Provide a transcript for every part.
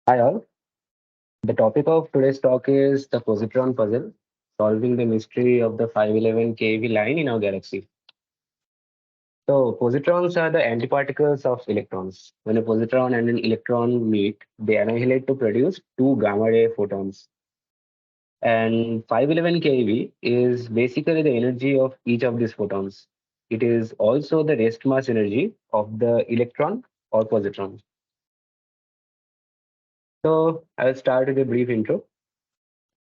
Hi all. The topic of today's talk is the positron puzzle, solving the mystery of the 511 keV line in our galaxy. So, positrons are the antiparticles of electrons. When a positron and an electron meet, they annihilate to produce two gamma ray photons. And 511 keV is basically the energy of each of these photons. It is also the rest mass energy of the electron or positron. So, I'll start with a brief intro.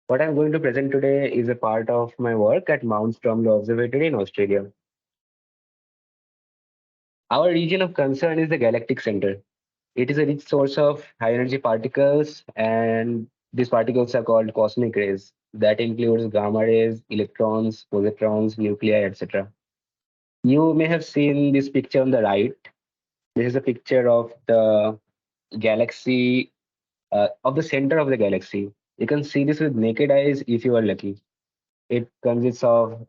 What I'm going to present today is a part of my work at Mount Stromlo Observatory in Australia. Our region of concern is the galactic center. It is a rich source of high energy particles, and these particles are called cosmic rays. That includes gamma rays, electrons, positrons, nuclei, etc. You may have seen this picture on the right. This is a picture of the galaxy, of the center of the galaxy. You can see this with naked eyes if you are lucky. It consists of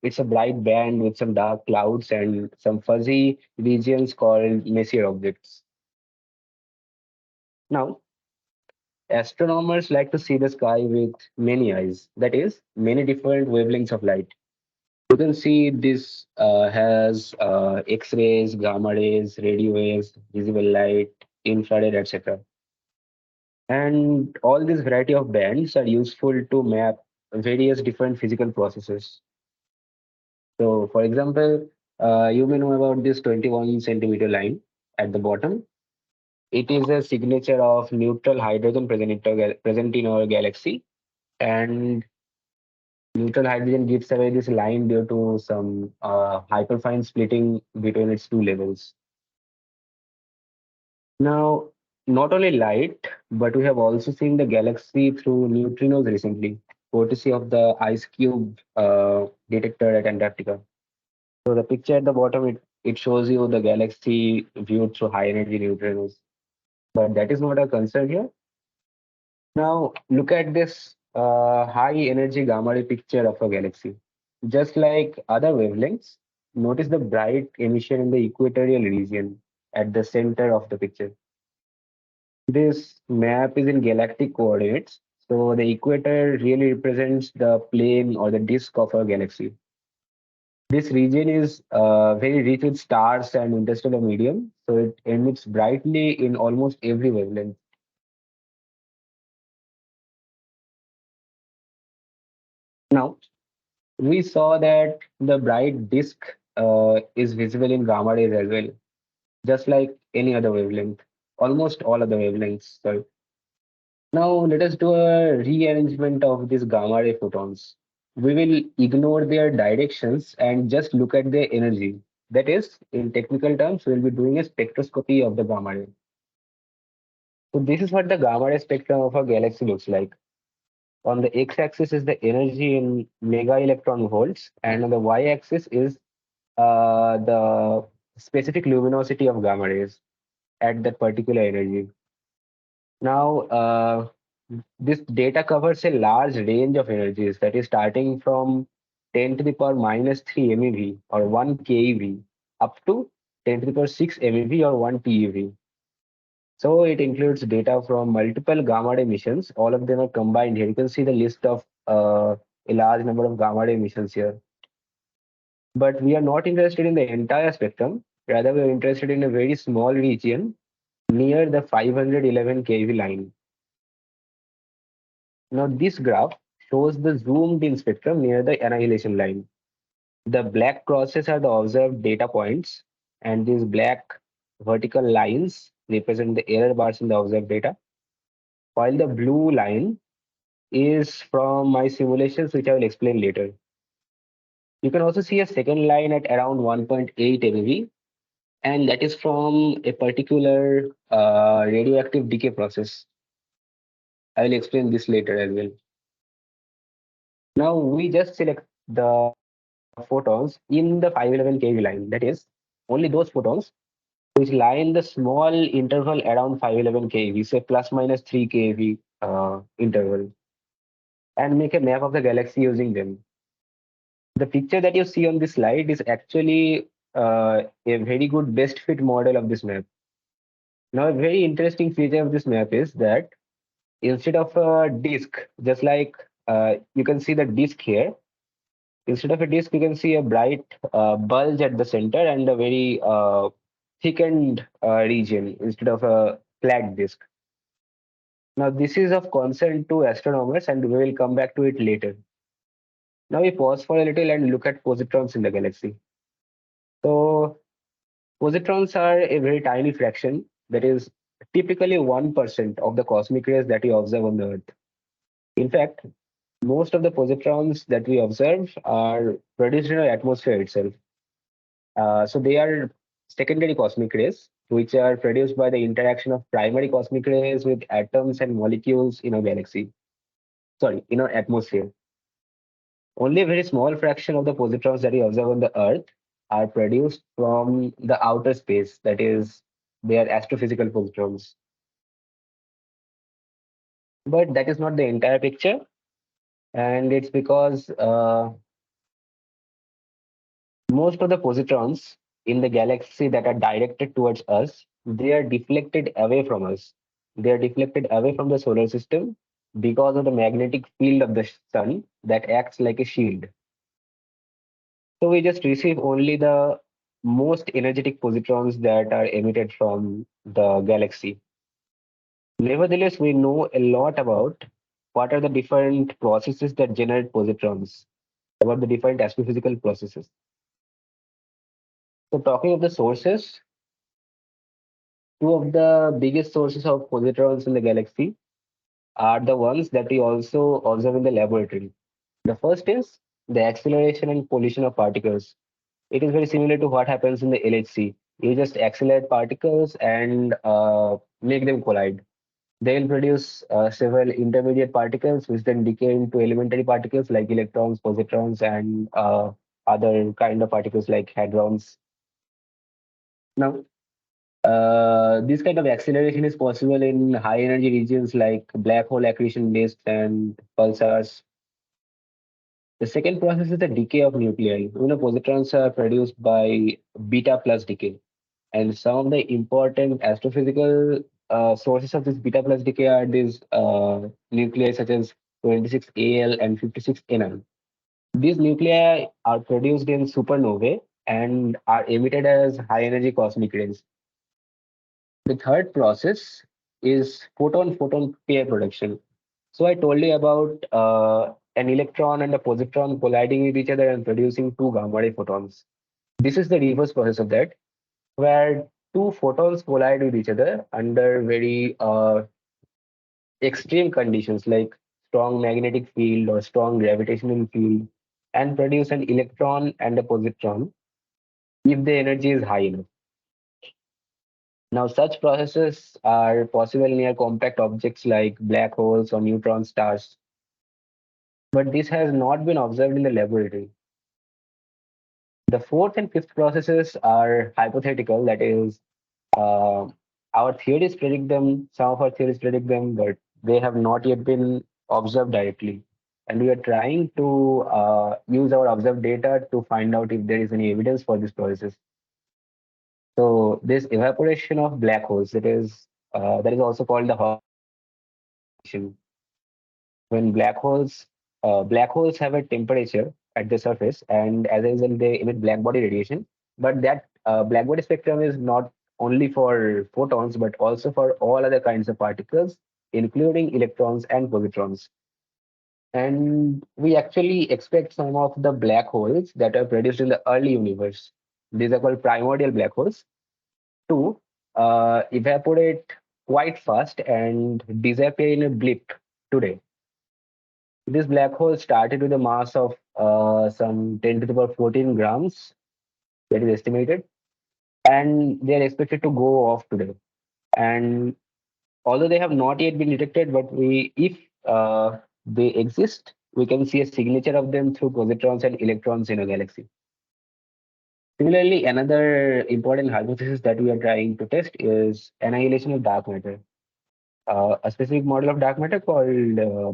it's a bright band with some dark clouds and some fuzzy regions called Messier objects. Now, astronomers like to see the sky with many eyes, that is, many different wavelengths of light. You can see this has X-rays, gamma rays, radio waves, visible light, infrared, etc. And all these variety of bands are useful to map various different physical processes. So, for example, you may know about this 21 centimeter line at the bottom. It is a signature of neutral hydrogen present in our galaxy. And neutral hydrogen gives away this line due to some hyperfine splitting between its two levels. Now, not only light, but we have also seen the galaxy through neutrinos recently, courtesy of the ice cube detector at Antarctica. So the picture at the bottom, it shows you the galaxy viewed through high energy neutrinos. But that is not a concern here. Now look at this high energy gamma ray picture of a galaxy. Just like other wavelengths, notice the bright emission in the equatorial region at the center of the picture. This map is in galactic coordinates. So the equator really represents the plane or the disk of a galaxy. This region is very rich with stars and interstellar medium, so it emits brightly in almost every wavelength. Now, we saw that the bright disk is visible in gamma rays as well, just like any other wavelength, almost all other wavelengths. So now let us do a rearrangement of these gamma ray photons. We will ignore their directions and just look at their energy. That is, in technical terms, we'll be doing a spectroscopy of the gamma ray. So this is what the gamma ray spectrum of a galaxy looks like. On the x-axis is the energy in mega electron volts, and on the y-axis is the specific luminosity of gamma rays at that particular energy. Now, this data covers a large range of energies that is starting from 10 to the power minus 3 MeV or 1 keV up to 10 to the power 6 MeV or 1 TeV. So it includes data from multiple gamma ray emissions. All of them are combined here. You can see the list of a large number of gamma ray emissions here. But we are not interested in the entire spectrum. Rather, we are interested in a very small region near the 511 keV line. Now, this graph shows the zoomed in spectrum near the annihilation line. The black crosses are the observed data points, and these black vertical lines represent the error bars in the observed data, while the blue line is from my simulations, which I will explain later. You can also see a second line at around 1.8 MeV, and that is from a particular radioactive decay process. I will explain this later as well. Now we just select the photons in the 511 keV line. That is, only those photons which lie in the small interval around 511 keV, say plus minus 3 keV interval, and make a map of the galaxy using them. The picture that you see on this slide is actually a very good best fit model of this map. Now, a very interesting feature of this map is that instead of a disk, just like you can see the disk here, instead of a disk, you can see a bright bulge at the center and a very thickened region instead of a flat disk. Now, this is of concern to astronomers, and we will come back to it later. Now, we pause for a little and look at positrons in the galaxy. So, positrons are a very tiny fraction, that is typically 1% of the cosmic rays that we observe on the Earth. In fact, most of the positrons that we observe are produced in our atmosphere itself. So they are secondary cosmic rays, which are produced by the interaction of primary cosmic rays with atoms and molecules in our galaxy. Sorry, in our atmosphere. Only a very small fraction of the positrons that we observe on the Earth are produced from the outer space. That is, they are astrophysical positrons. But that is not the entire picture, and it's because most of the positrons in the galaxy that are directed towards us, they are deflected away from us. They are deflected away from the solar system because of the magnetic field of the sun that acts like a shield. So we just receive only the most energetic positrons that are emitted from the galaxy. Nevertheless, we know a lot about what are the different processes that generate positrons, about the different astrophysical processes. So talking of the sources, two of the biggest sources of positrons in the galaxy are the ones that we also observe in the laboratory. The first is the acceleration and collision of particles. It is very similar to what happens in the LHC. You just accelerate particles and make them collide. They will produce several intermediate particles, which then decay into elementary particles like electrons, positrons, and other kind of particles like hadrons. Now, this kind of acceleration is possible in high energy regions like black hole accretion disks and pulsars. The second process is the decay of nuclei. Positrons are produced by beta plus decay. And some of the important astrophysical sources of this beta plus decay are these nuclei such as 26Al and 56Nm. These nuclei are produced in supernovae and are emitted as high energy cosmic rays. The third process is photon-photon pair production. So I told you about an electron and a positron colliding with each other and producing two gamma ray photons. This is the reverse process of that, where two photons collide with each other under very extreme conditions like strong magnetic field or strong gravitational field and produce an electron and a positron if the energy is high enough. Now, such processes are possible near compact objects like black holes or neutron stars, but this has not been observed in the laboratory. The fourth and fifth processes are hypothetical, that is, uh, our theories predict them, some of our theories predict them, but they have not yet been observed directly. And we are trying to use our observed data to find out if there is any evidence for these processes. So, this evaporation of black holes, that is also called the Hawking. When black holes have a temperature at the surface, and as a result, they emit black body radiation. But that black body spectrum is not only for photons, but also for all other kinds of particles, including electrons and positrons. And we actually expect some of the black holes that are produced in the early universe, these are called primordial black holes, to evaporate quite fast and disappear in a blip today. This black hole started with a mass of some 10 to the power 14 grams, that is estimated, and they are expected to go off today. And although they have not yet been detected, but if they exist, we can see a signature of them through positrons and electrons in a galaxy. Similarly, another important hypothesis that we are trying to test is annihilation of dark matter. A specific model of dark matter called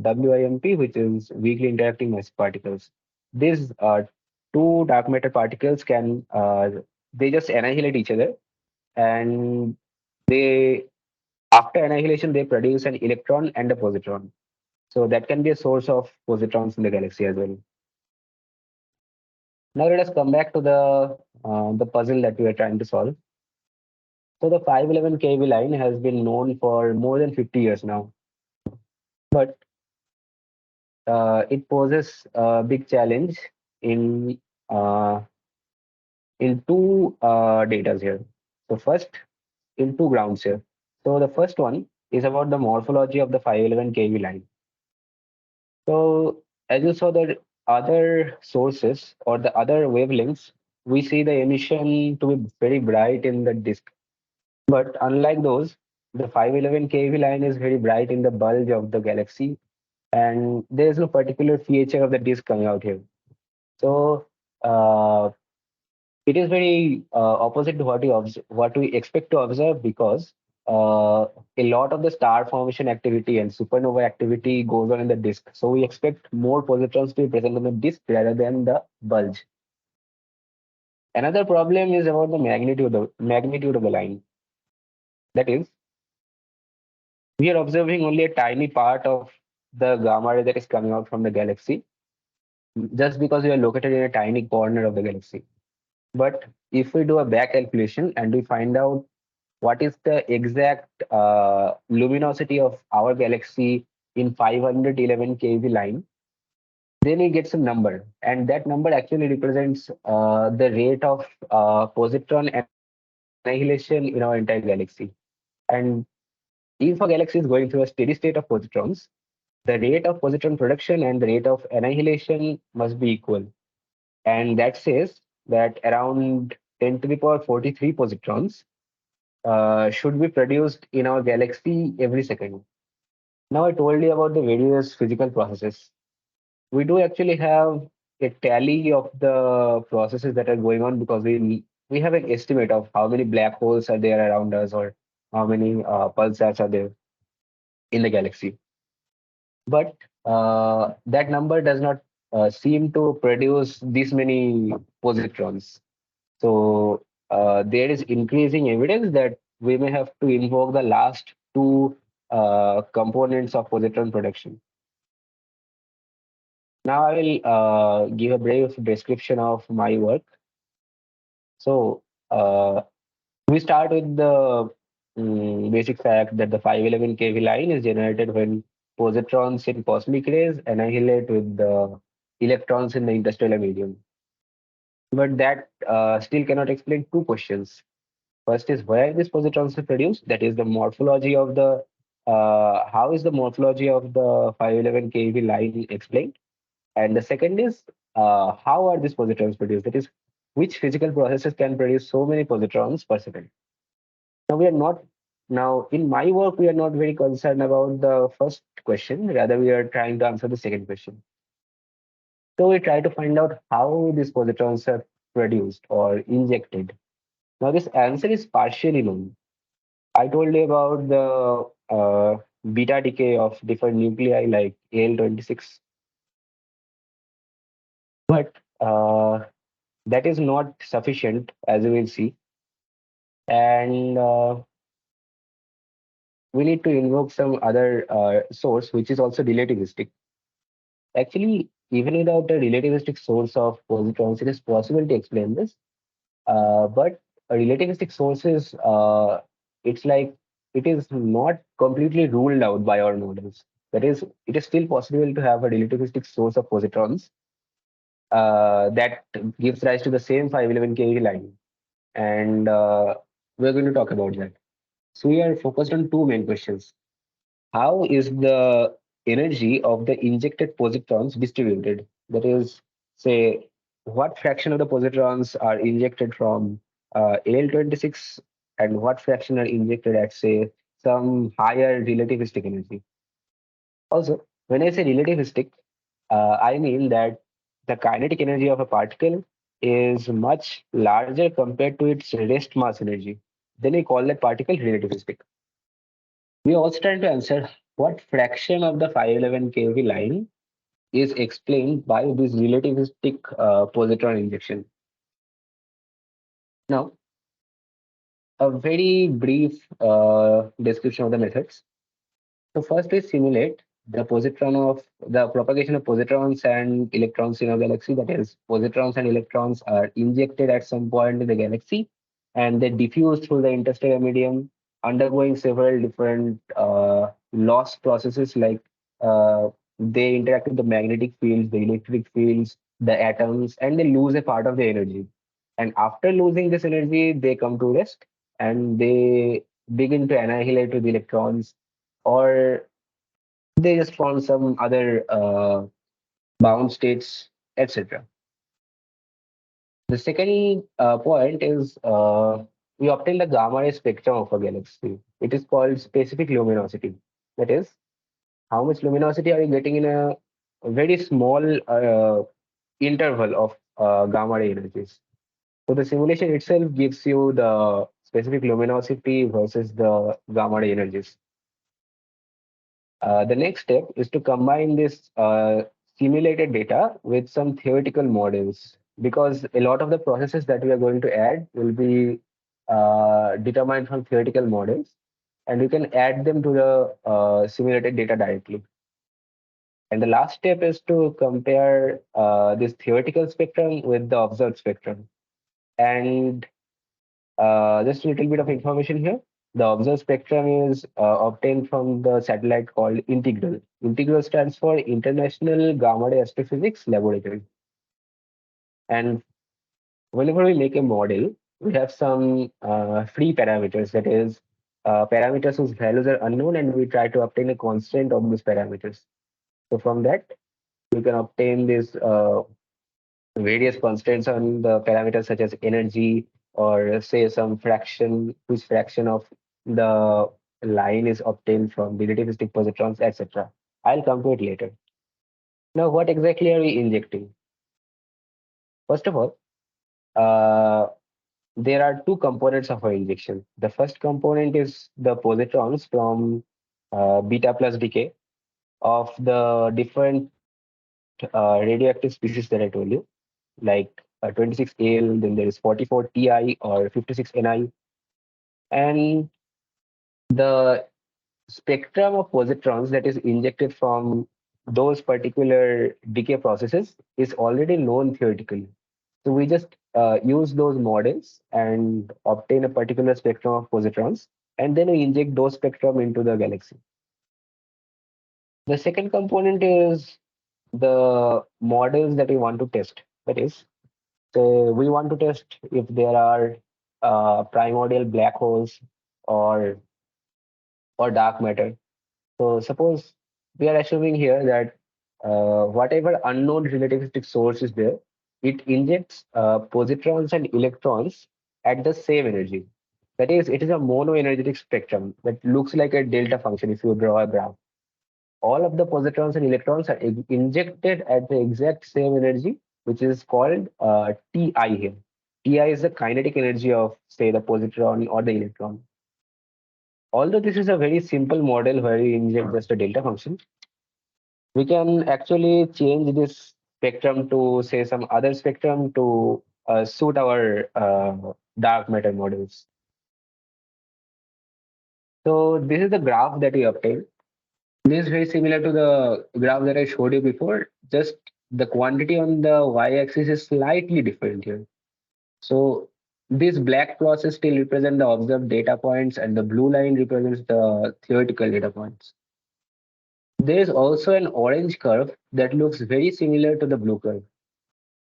WIMP, which is weakly interacting massive particles. These two dark matter particles can they just annihilate each other, and They after annihilation they produce an electron and a positron. So that can be a source of positrons in the galaxy as well. Now let us come back to the puzzle that we are trying to solve. So the 511 kV line has been known for more than 50 years now, but it poses a big challenge in uh, in two datas here. So first, in two grounds here. So the first one is about the morphology of the 511 kV line. So as you saw the other sources or the other wavelengths, we see the emission to be very bright in the disk. But unlike those, the 511 kV line is very bright in the bulge of the galaxy, and there is no particular feature of the disk coming out here. So uh, it is very opposite to what we expect to observe because a lot of the star formation activity and supernova activity goes on in the disk. So we expect more positrons to be present on the disk rather than the bulge. Another problem is about the magnitude of the line. That is, we are observing only a tiny part of the gamma ray that is coming out from the galaxy, just because we are located in a tiny corner of the galaxy. But if we do a back calculation and we find out what is the exact luminosity of our galaxy in 511 kV line, then we get some number. And that number actually represents the rate of positron annihilation in our entire galaxy. And if a galaxy is going through a steady state of positrons, the rate of positron production and the rate of annihilation must be equal. And that says that around 10 to the power 43 positrons should be produced in our galaxy every second. Now, I told you about the various physical processes. We do actually have a tally of the processes that are going on because we have an estimate of how many black holes are there around us or how many pulsars are there in the galaxy. But that number does not seem to produce this many positrons. So there is increasing evidence that we may have to invoke the last two components of positron production. Now I will give a brief description of my work. So uh, we start with the basic fact that the 511 kV line is generated when positrons in cosmic rays annihilate with the electrons in the interstellar medium. But that still cannot explain two questions. First is where these positrons are produced. That is the morphology of the how is the morphology of the 511 kV line explained? And the second is how are these positrons produced? That is, which physical processes can produce so many positrons per second? Now we are not now in my work we are not very concerned about the first question. Rather, we are trying to answer the second question. So we try to find out how these positrons are produced or injected. Now this answer is partially known. I told you about the beta decay of different nuclei like AL26, but that is not sufficient, as you will see. And we need to invoke some other source, which is also relativistic. Actually, even without a relativistic source of positrons, it is possible to explain this. But a relativistic sources, it's like it is not completely ruled out by our models. That is, it is still possible to have a relativistic source of positrons that gives rise to the same 511 kV line. And we're going to talk about that. So we are focused on two main questions. How is the energy of the injected positrons distributed? That is, say, what fraction of the positrons are injected from AL26 and what fraction are injected at, say, some higher relativistic energy? Also, when I say relativistic, I mean that the kinetic energy of a particle is much larger compared to its rest mass energy. Then we call that particle relativistic. We are also trying to answer what fraction of the 511 kV line is explained by this relativistic positron injection. Now, a very brief description of the methods. So first we simulate the propagation of positrons and electrons in a galaxy. That is, positrons and electrons are injected at some point in the galaxy, and they diffuse through the interstellar medium, undergoing several different loss processes like uh, they interact with the magnetic fields, the electric fields, the atoms, and they lose a part of the energy. And after losing this energy, they come to rest and they begin to annihilate with electrons, or they just form some other bound states, etc. The second point is we obtain the gamma ray spectrum of a galaxy. It is called specific luminosity. That is, how much luminosity are you getting in a very small interval of gamma ray energies. So the simulation itself gives you the specific luminosity versus the gamma ray energies. The next step is to combine this simulated data with some theoretical models, because a lot of the processes that we are going to add will be determined from theoretical models, and you can add them to the simulated data directly. And the last step is to compare this theoretical spectrum with the observed spectrum. And just a little bit of information here. The observed spectrum is obtained from the satellite called Integral. Integral stands for International Gamma Ray Astrophysics Laboratory. And whenever we make a model, we have some free parameters, that is, parameters whose values are unknown, and we try to obtain a constant of these parameters. So from that, we can obtain this various constraints on the parameters such as energy, or say some fraction, whose fraction of the line is obtained from the relativistic positrons, etc. I'll come to it later. Now, what exactly are we injecting? First of all, uh, there are two components of our injection. The first component is the positrons from beta plus decay of the different radioactive species that I told you, like 26Al, then there is 44Ti or 56Ni. And the spectrum of positrons that is injected from those particular decay processes is already known theoretically. So we just use those models and obtain a particular spectrum of positrons, and then we inject those spectrum into the galaxy. The second component is the models that we want to test. That is, so we want to test if there are primordial black holes or dark matter. So suppose we are assuming here that whatever unknown relativistic source is there, it injects positrons and electrons at the same energy. That is, it is a monoenergetic spectrum that looks like a delta function if you draw a graph. All of the positrons and electrons are injected at the exact same energy, which is called Ti here. Ti is the kinetic energy of, say, the positron or the electron. Although this is a very simple model where we inject just a delta function, we can actually change this spectrum to, say, some other spectrum to suit our dark matter models. So this is the graph that we obtained. This is very similar to the graph that I showed you before. Just the quantity on the y-axis is slightly different here. So these black crosses still represent the observed data points, and the blue line represents the theoretical data points. There is also an orange curve that looks very similar to the blue curve.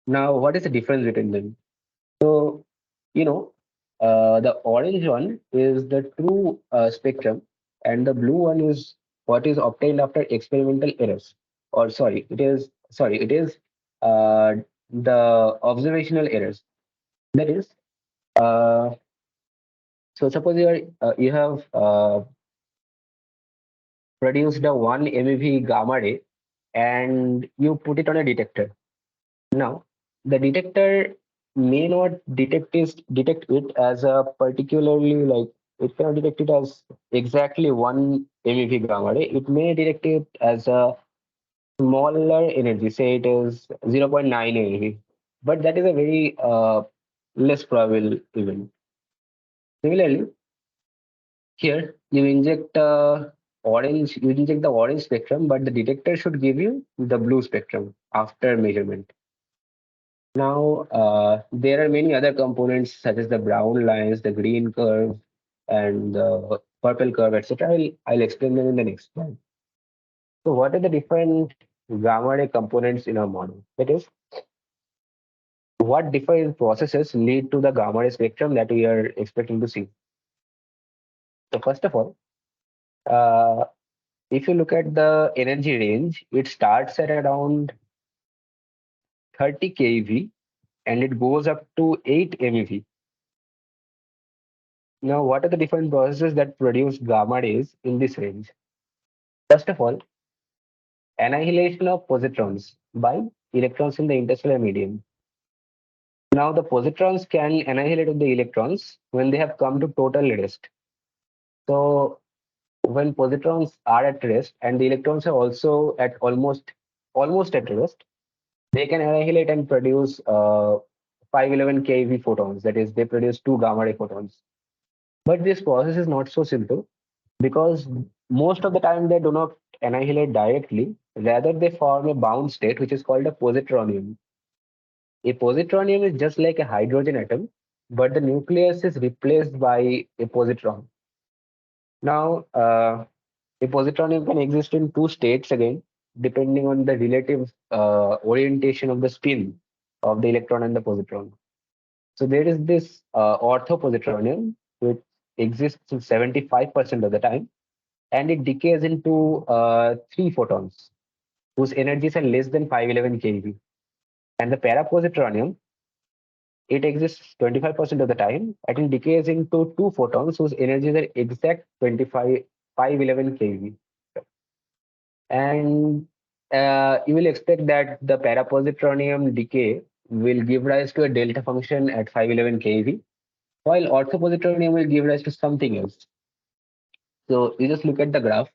Now, what is the difference between them? So, you know, the orange one is the true spectrum, and the blue one is what is obtained after experimental errors. Or it is uh, the observational errors. That is, uh, so suppose you have produced a 1 MeV gamma ray and you put it on a detector. Now, the detector may not detect it as a particularly, like, it cannot detect it as exactly 1 MeV gamma ray. It may detect it as a smaller energy, say it is 0.9 MeV. But that is a very less probable event. Similarly, here you inject the orange spectrum, but the detector should give you the blue spectrum after measurement. Now, there are many other components such as the brown lines, the green curve, and the purple curve, etc. I'll explain them in the next slide. So, what are the different gamma ray components in our model? That is, what different processes lead to the gamma ray spectrum that we are expecting to see? So, first of all, uh, if you look at the energy range, it starts at around 30 keV and it goes up to 8 MeV. Now, what are the different processes that produce gamma rays in this range? First of all, annihilation of positrons by electrons in the interstellar medium. Now, the positrons can annihilate the electrons when they have come to total rest. So, when positrons are at rest and the electrons are also at almost at rest, they can annihilate and produce 511 keV photons. That is, they produce two gamma ray photons. But this process is not so simple because most of the time they do not annihilate directly. Rather, they form a bound state which is called a positronium. A positronium is just like a hydrogen atom, but the nucleus is replaced by a positron. Now, a positronium can exist in two states again, depending on the relative orientation of the spin of the electron and the positron. So there is this orthopositronium, which exists in 75% of the time, and it decays into three photons, whose energies are less than 511 keV. And the parapositronium, it exists 25% of the time, and it decays into two photons, whose energies are exact 511 keV. And you will expect that the parapositronium decay will give rise to a delta function at 511 keV, while orthopositronium will give rise to something else. So you just look at the graph.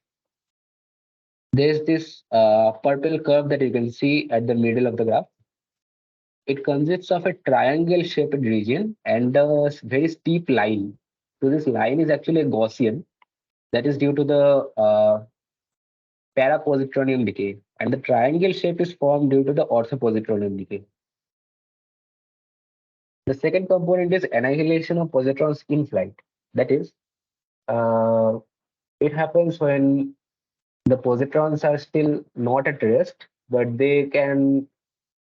There's this purple curve that you can see at the middle of the graph. It consists of a triangle shaped region and a very steep line. So this line is actually a Gaussian. That is due to the parapositronium decay. And the triangle shape is formed due to the orthopositronium decay. The second component is annihilation of positrons in flight. That is, uh, it happens when the positrons are still not at rest, but they can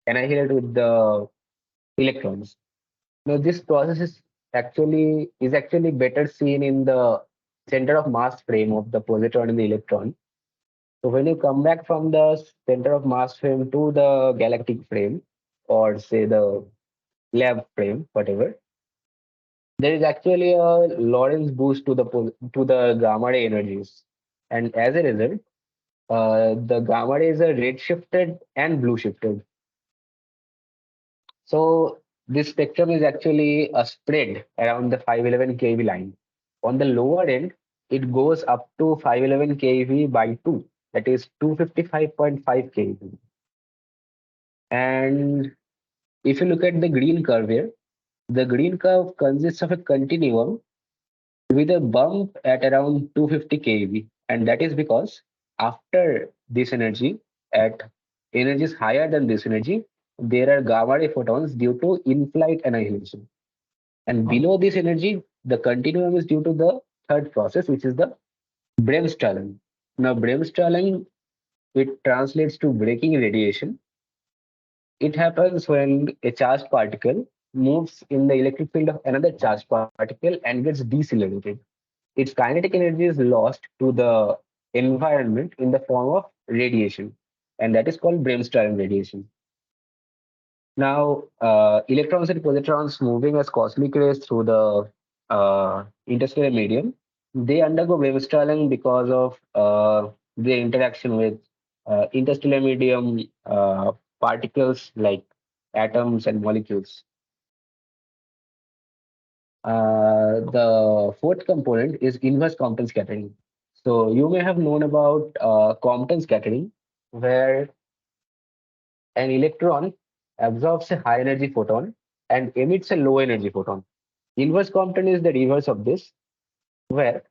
annihilate with the electrons. Now, this process is actually better seen in the center of mass frame of the positron and the electron. So when you come back from the center of mass frame to the galactic frame, or say the lab frame, whatever, there is actually a Lorentz boost to the gamma ray energies, and as a result, the gamma rays are red shifted and blue shifted. So this spectrum is actually a spread around the 511 keV line. On the lower end, it goes up to 511 keV by 2, that is 255.5 keV. And if you look at the green curve here, the green curve consists of a continuum with a bump at around 250 keV. And that is because after this energy, at energies higher than this energy, there are gamma ray photons due to in-flight annihilation. And below this energy, the continuum is due to the third process, which is the Bremsstrahlung. Now, Bremsstrahlung, it translates to breaking radiation. It happens when a charged particle moves in the electric field of another charged particle and gets decelerated. Its kinetic energy is lost to the environment in the form of radiation, and that is called Bremsstrahlung radiation. Now, electrons and positrons moving as cosmic rays through the interstellar medium, they undergo Bremsstrahlung because of their interaction with interstellar medium particles like atoms and molecules. The fourth component is inverse Compton scattering. So you may have known about Compton scattering, where an electron absorbs a high energy photon and emits a low energy photon. Inverse Compton is the reverse of this, where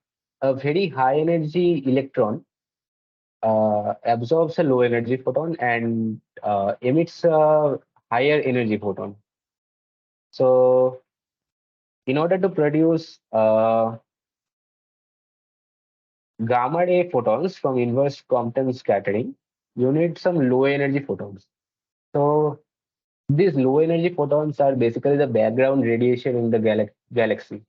a very high energy electron absorbs a low energy photon and emits a higher energy photon. So, in order to produce gamma ray photons from inverse Compton scattering, you need some low energy photons. So, these low energy photons are basically the background radiation in the galaxy.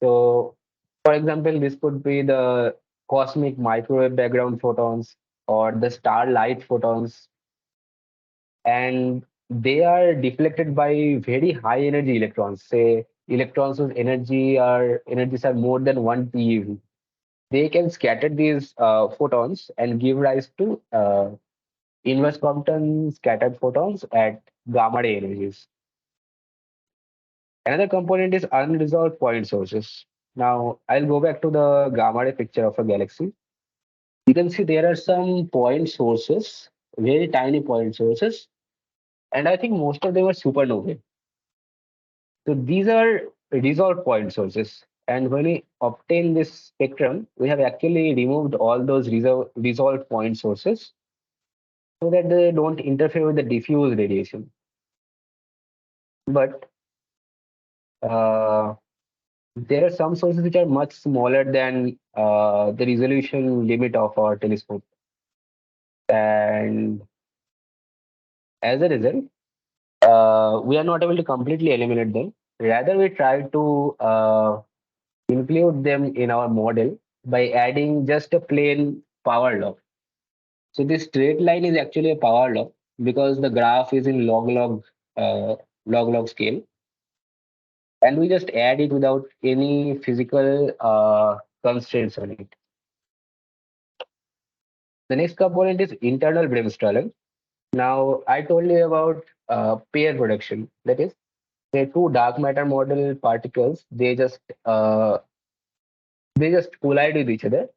So, for example, this could be the cosmic microwave background photons or the starlight photons, and they are deflected by very high energy electrons. Say electrons whose energies are more than 1 TeV. They can scatter these photons and give rise to inverse Compton scattered photons at gamma ray energies. Another component is unresolved point sources. Now, I'll go back to the gamma ray picture of a galaxy. You can see there are some point sources, very tiny point sources, and I think most of them are supernovae. So these are resolved point sources. And when we obtain this spectrum, we have actually removed all those resolved point sources so that they don't interfere with the diffuse radiation. But uh, there are some sources which are much smaller than the resolution limit of our telescope. And as a result, we are not able to completely eliminate them. Rather, we try to include them in our model by adding just a plain power law. So this straight line is actually a power law because the graph is in log scale, and we just add it without any physical constraints on it. The next component is internal bremsstrahlung. Now I told you about pair production. That is, the two dark matter model particles. They just collide with each other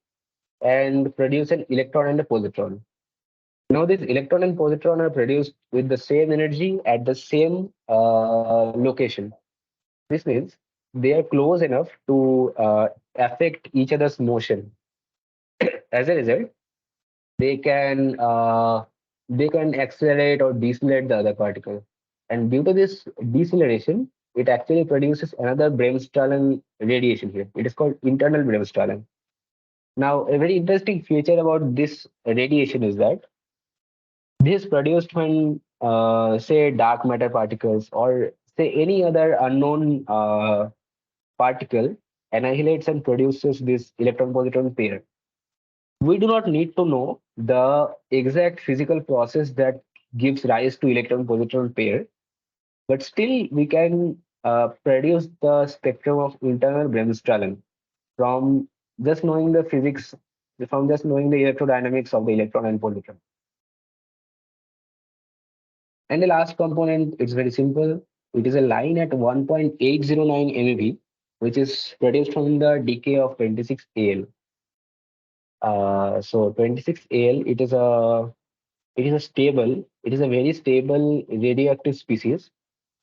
and produce an electron and a positron. Now, this electron and positron are produced with the same energy at the same location. This means they are close enough to affect each other's motion. As a result, they can uh, they can accelerate or decelerate the other particle. And due to this deceleration, it actually produces another Bremsstrahlung radiation here. It is called internal Bremsstrahlung. Now, a very interesting feature about this radiation is that this is produced when, say, dark matter particles or say any other unknown particle annihilates and produces this electron-positron pair. We do not need to know the exact physical process that gives rise to electron-positron pair, but still we can produce the spectrum of internal Bremsstrahlung from just knowing the physics, from just knowing the electrodynamics of the electron and positron. And the last component, it's very simple. It is a line at 1.809 MeV, which is produced from the decay of 26 Al. So 26 Al, it is a very stable radioactive species,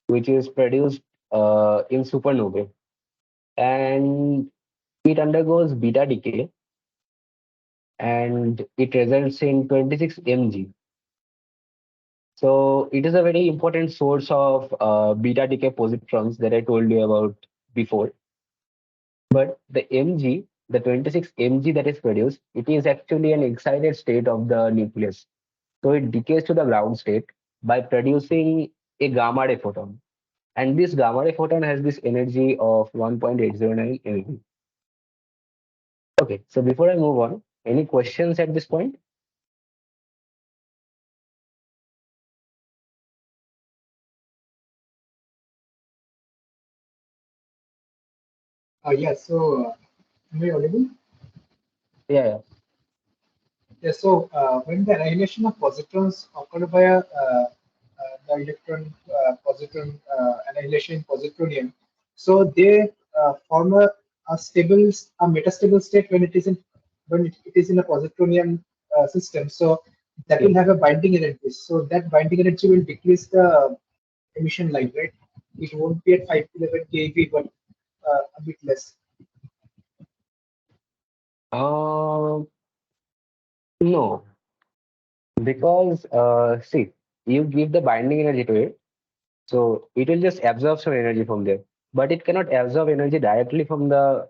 which is produced in supernovae, and it undergoes beta decay, and it results in 26 Mg. So it is a very important source of beta decay positrons that I told you about before. But the Mg, the 26 Mg that is produced, it is actually an excited state of the nucleus. So it decays to the ground state by producing a gamma ray photon. And this gamma ray photon has this energy of 1.809 MeV. Okay, so before I move on, any questions at this point? Yeah, so am I audible? Yeah, yeah. Yeah, so when the annihilation of positrons occurred by the electron positron annihilation in positronium, so they form a stable, a metastable state when it is in a positronium system. So that will Yes. have a binding energy. So that binding energy will decrease the emission line, right? It won't be at 511 keV, but a bit less? Uh, no, because see, you give the binding energy to it, so it will just absorb some energy from there, but it cannot absorb energy directly from the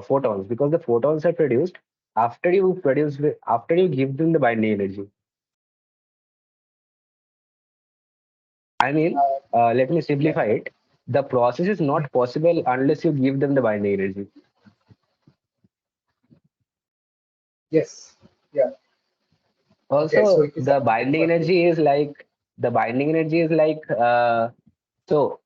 photons because the photons are produced after you give them the binding energy. I mean, Uh, let me yeah. simplify it. The process is Mhm. not possible unless you give them the binding energy. Yes. Yeah. Okay. So Also, it is accounted for here. the binding energy is like so.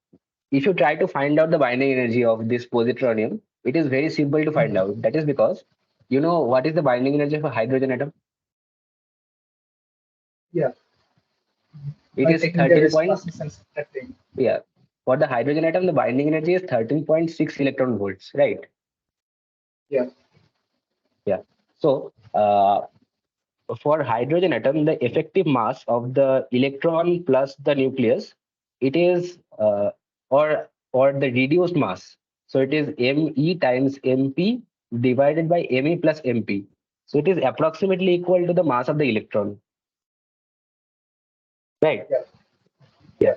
If you try to find out the binding energy of this positronium, it is very simple to find Mhm. out. That is because you know what is the binding energy of a hydrogen atom? Yeah. It By is taking the 13 rest point, masses and subtracting. yeah. For the hydrogen atom, the binding energy is 13.6 electron volts, right? Yeah. Yeah. So, for hydrogen atom, the effective mass of the electron plus the nucleus, it is or the reduced mass. So it is Me times Mp divided by Me plus Mp. So it is approximately equal to the mass of the electron, right? Yeah. Yeah. Yeah.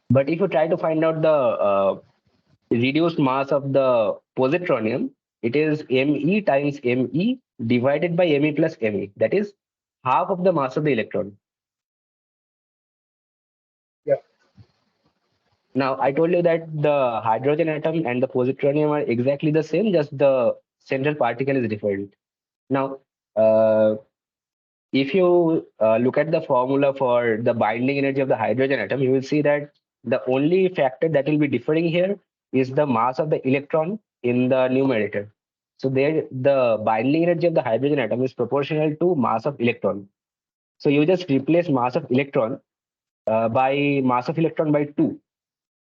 But if you try to find out the reduced mass of the positronium, it is Me times Me divided by Me plus Me. That is half of the mass of the electron. Yeah. Now, I told you that the hydrogen atom and the positronium are exactly the same, just the central particle is different. Now, uh, if you look at the formula for the binding energy of the hydrogen atom, you will see that the only factor that will be differing here is the mass of the electron in the numerator. So there, the binding energy of the hydrogen atom is proportional to mass of electron. So you just replace mass of electron by mass of electron by 2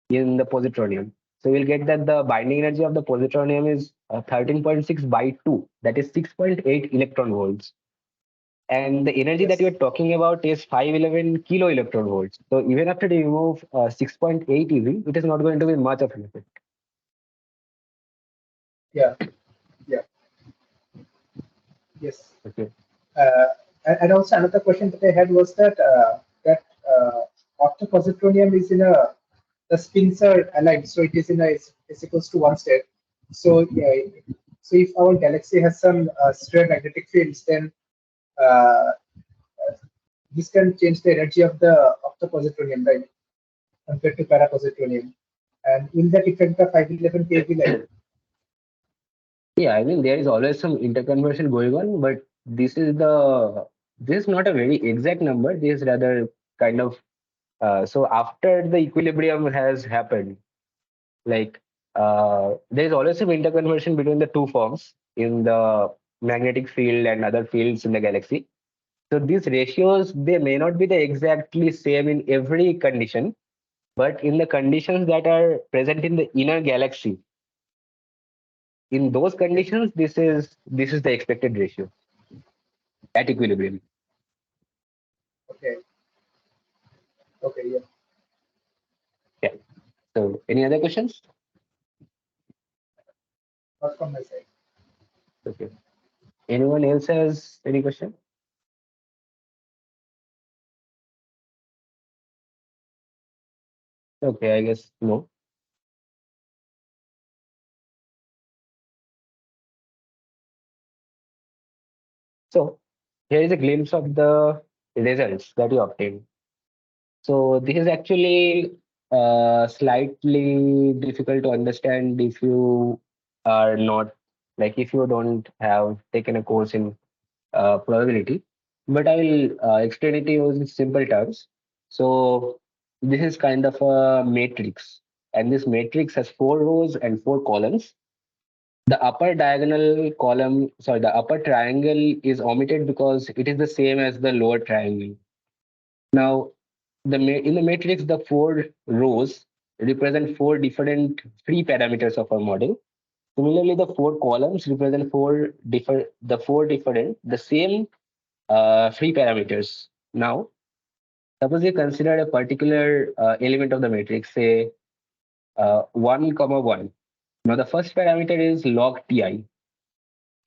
in the positronium. So we'll get that the binding energy of the positronium is 13.6 by 2, that is 6.8 electron volts. And the energy that Yes. you're talking about is 511 kilo electron volts. So even after you remove 6.8 EV, it is not going to be much of an effect. Yeah. Yeah. Yes. Okay. Uh, and also another question that I had was that octopositronium is in a the spins are aligned, so it is in a is equals to one state. So yeah, so if our galaxy has some square magnetic fields, then uh, this can change the energy of the octopositronium, right, compared to parapositronium. And will that affect the 511 kV line? Yeah, I mean there is always some interconversion going on, but this is not a very exact number. This is rather kind of so after the equilibrium has happened, like there is always some interconversion between the two forms in the magnetic field and other fields in the galaxy. So these ratios they may not be the exactly same in every condition, but in the conditions that are present in the inner galaxy, in those Okay, conditions, this is the expected ratio at equilibrium. okay, okay, yeah, Yeah. So any other questions? not from my side. Okay. Anyone else has any question? Okay, I guess no. So here is a glimpse of the results that you obtained. So this is actually slightly difficult to understand if you are not like if you don't have taken a course in probability. But I will explain it to you in simple terms. So this is kind of a matrix, and this matrix has 4 rows and 4 columns. The upper diagonal column, sorry, the upper triangle is omitted because it is the same as the lower triangle. Now, in the matrix, the 4 rows represent 4 different free parameters of our model. Similarly, the 4 columns represent the same free parameters. Now, suppose you consider a particular element of the matrix, say 1 comma 1. Now, the first parameter is log Ti.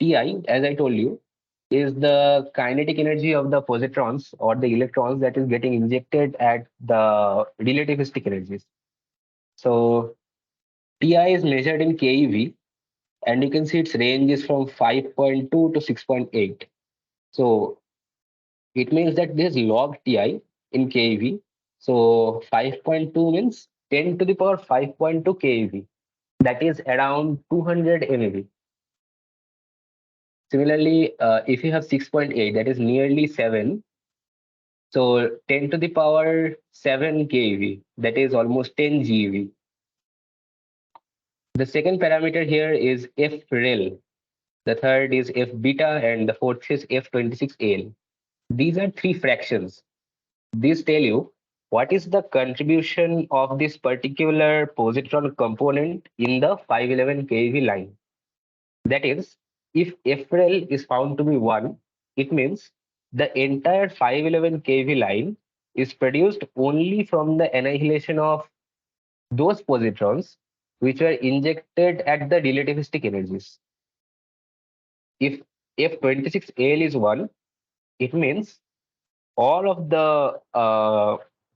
Ti, as I told you, is the kinetic energy of the positrons or the electrons that is getting injected at the relativistic energies. So Ti is measured in keV, and you can see its range is from 5.2 to 6.8. So it means that this log Ti in keV. So 5.2 means 10 to the power 5.2 keV. That is around 200 MeV. Similarly, if you have 6.8, that is nearly 7. So 10 to the power 7 keV, that is almost 10 GeV. The second parameter here is FREL. The third is F beta, and the fourth is F26L. These are three fractions. These tell you what is the contribution of this particular positron component in the 511 keV line. That is, if FREL is found to be 1, it means the entire 511 keV line is produced only from the annihilation of those positrons which were injected at the relativistic energies. If F26L is 1, it means all of the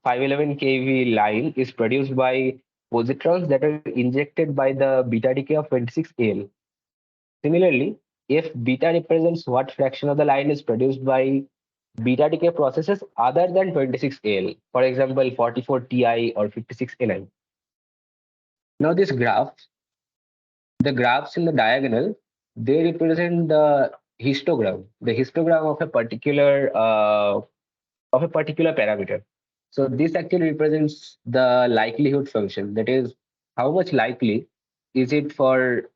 511 kV line is produced by positrons that are injected by the beta decay of 26L. Similarly, if beta represents what fraction of the line is produced by beta decay processes other than 26L, for example, 44 Ti or 56 Ni. Now, this graph, the graphs in the diagonal, they represent the histogram of a particular parameter. So this actually represents the likelihood function. That is, how much likely is it for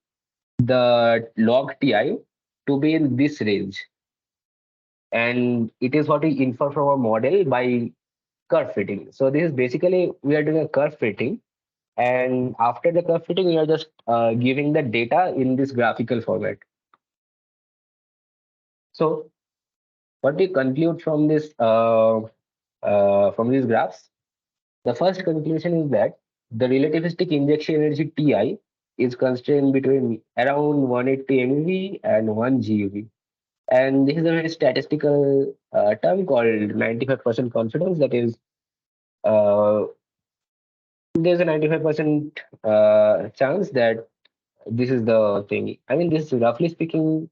the log Ti to be in this range? And it is what we infer from our model by curve fitting. So this is basically we are doing a curve fitting, and after the curve fitting, we are just giving the data in this graphical format. So what we conclude from these graphs, the first conclusion is that the relativistic injection energy Ti is constrained between around 180 MeV and 1 GeV. And this is a very statistical term called 95% confidence. That is, uh, there's a 95% chance that this is the thing. I mean, this is roughly speaking,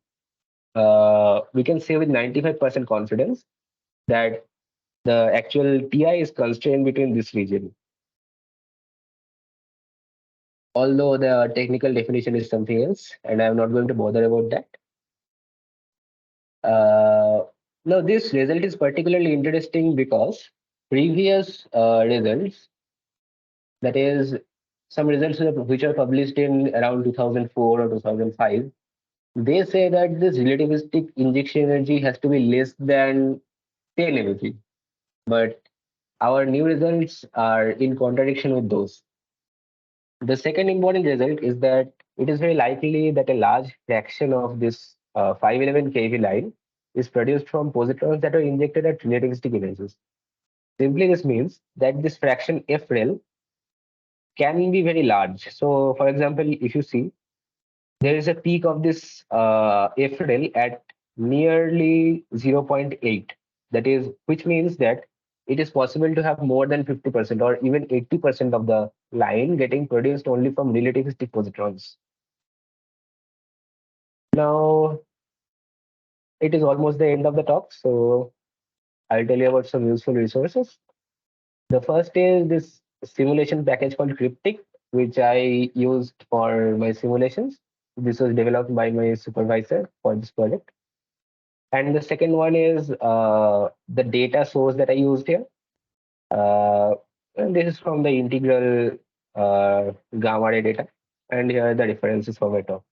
we can say with 95% confidence that the actual Ti is constrained between this region. Although the technical definition is something else, and I'm not going to bother about that. Now, this result is particularly interesting because previous results, that is, some results which are published in around 2004 or 2005, they say that this relativistic injection energy has to be less than 10 MeV. But our new results are in contradiction with those. The second important result is that it is very likely that a large fraction of this 511 kV line is produced from positrons that are injected at relativistic energies. Simply, this means that this fraction FREL can be very large. So, for example, if you see, there is a peak of this FREL at nearly zero point 0.8. That is, which means that it is possible to have more than 50% or even 80% of the line getting produced only from relativistic positrons. Now, it is almost the end of the talk, so I'll tell you about some useful resources. The first is this simulation package called Cryptic, which I used for my simulations. This was developed by my supervisor for this project. And the second one is the data source that I used here. And this is from the integral gamma ray data. And here are the references for my talk.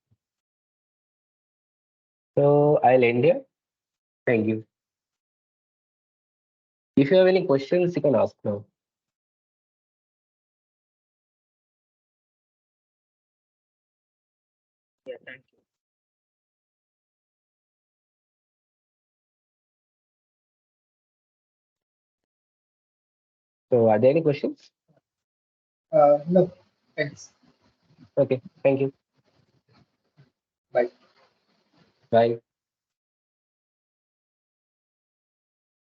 So I'll end here. Thank you. If you have any questions, you can ask now. Yeah, thank you. So are there any questions? No, thanks. Okay, thank you. Bye. Right?